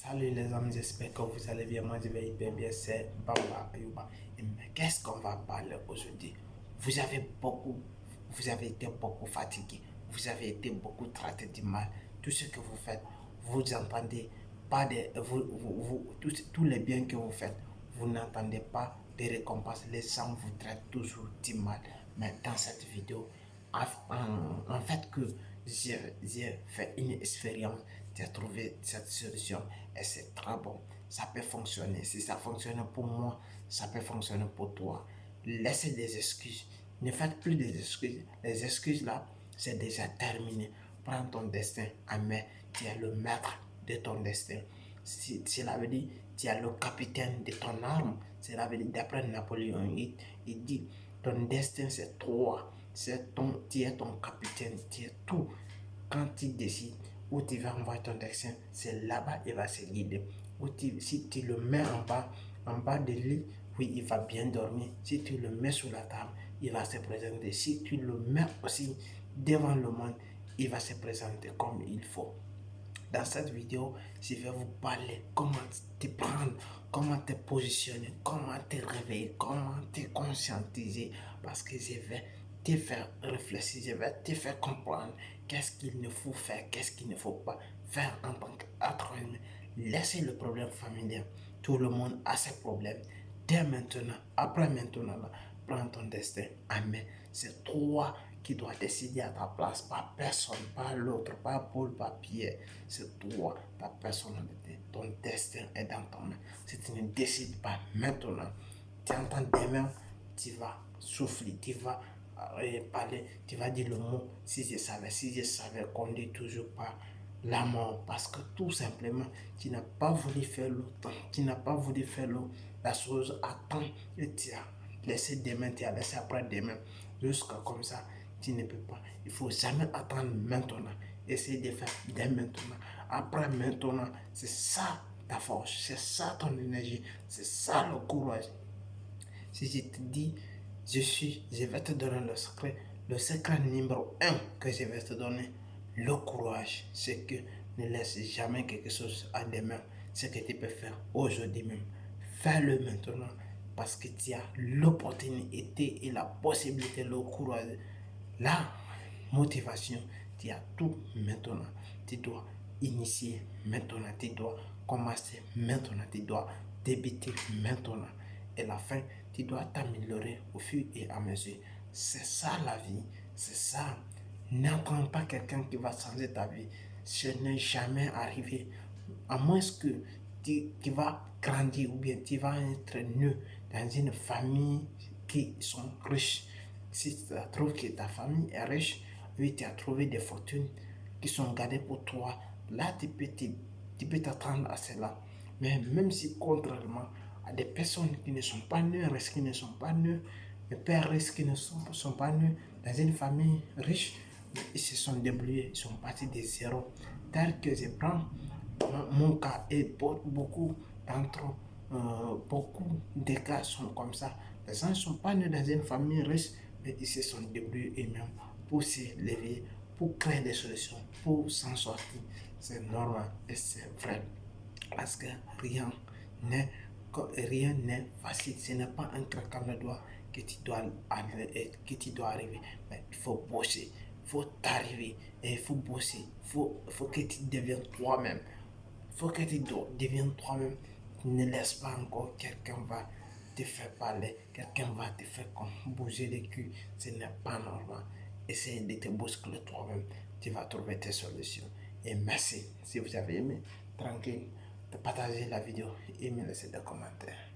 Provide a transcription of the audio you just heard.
Salut les amis, j'espère que vous allez bien. Moi je vais hyper bien, c'est Bamba Ayuba. Et mais qu'est-ce qu'on va parler aujourd'hui? Vous avez été beaucoup fatigué, vous avez été beaucoup traité du mal. Tout ce que vous faites, vous entendez pas tous les biens que vous faites, vous n'entendez pas des récompenses. Les gens vous traitent toujours du mal. Mais dans cette vidéo, en fait que j'ai fait une expérience, j'ai trouvé cette solution et c'est très bon. Ça peut fonctionner. Si ça fonctionne pour moi, ça peut fonctionner pour toi. Laissez des excuses. Ne faites plus des excuses. Les excuses là, c'est déjà terminé. Prends ton destin en main. Tu es le maître de ton destin. Cela veut dire tu es le capitaine de ton arme. Cela veut dire, d'après Napoléon, il dit ton destin c'est toi. Tu es ton capitaine, tu es tout. Quand tu décides où tu vas envoyer ton destin, c'est là-bas il va se guider. Si tu le mets en bas de lit, oui, il va bien dormir. Si tu le mets sur la table, il va se présenter. Si tu le mets aussi devant le monde, il va se présenter comme il faut. Dans cette vidéo, je vais vous parler comment te prendre, comment te positionner, comment te réveiller, comment te conscientiser. Parce que je vais te faire réfléchir, je vais te faire comprendre qu'est-ce qu'il ne faut faire, qu'est-ce qu'il ne faut pas faire en tant qu'être humain. Laissez le problème familial. Tout le monde a ses problèmes. Dès maintenant, après maintenant, là, prends ton destin en main. C'est toi qui dois décider à ta place, pas personne, pas l'autre, pas Paul, pas Pierre. C'est toi, ta personnalité, ton destin est dans ton main. Si tu ne décides pas maintenant, tu entends demain, tu vas souffler, tu vas parler, tu vas dire le mot si je savais qu'on dit toujours pas la mort, parce que tout simplement tu n'as pas voulu faire l'autre, tu n'as pas voulu faire la chose à temps et tu as laissé demain, tu as laissé après demain, jusqu'à comme ça tu ne peux pas. Il faut jamais attendre maintenant, essayer de faire dès maintenant, après maintenant. C'est ça ta force, c'est ça ton énergie, c'est ça le courage. Si je te dis, je vais te donner le secret numéro un que je vais te donner, le courage, c'est que ne laisse jamais quelque chose à demain. Ce que tu peux faire aujourd'hui même, fais-le maintenant parce que tu as l'opportunité et la possibilité, le courage, la motivation. Tu as tout maintenant. Tu dois initier maintenant, tu dois commencer maintenant, tu dois débuter maintenant. Et la fin, tu dois t'améliorer au fur et à mesure. C'est ça la vie, c'est ça. N'attends pas quelqu'un qui va changer ta vie. Ce n'est jamais arrivé. À moins que tu vas grandir ou bien tu vas être né dans une famille qui sont riches. Si tu trouves que ta famille est riche, oui, tu as trouvé des fortunes qui sont gardées pour toi. Là, tu peux t'attendre à cela. Mais même si contrairement à des personnes qui ne sont pas nées riches, qui ne sont pas nées, des pères riches qui ne sont pas nés dans une famille riche, ils se sont débrouillés, ils sont partis de zéro. Tel que je prends mon cas et beaucoup d'entre beaucoup de cas sont comme ça. Les gens ne sont pas nés dans une famille riche, mais ils se sont débrouillés eux-mêmes pour se lever, pour créer des solutions, pour s'en sortir. C'est normal et c'est vrai. Parce que rien n'est facile. Ce n'est pas un claquement de doigts que tu dois arriver. Mais il faut bosser, il faut t'arriver et il faut bosser. Faut que tu deviennes toi-même. Il faut que tu deviennes toi-même. Ne laisse pas encore quelqu'un va te faire parler, quelqu'un va te faire bouger les culs. Ce n'est pas normal. Essaye de te bousculer toi-même. Tu vas trouver tes solutions. Et merci si vous avez aimé. Tranquille de partager la vidéo et me laisser des commentaires.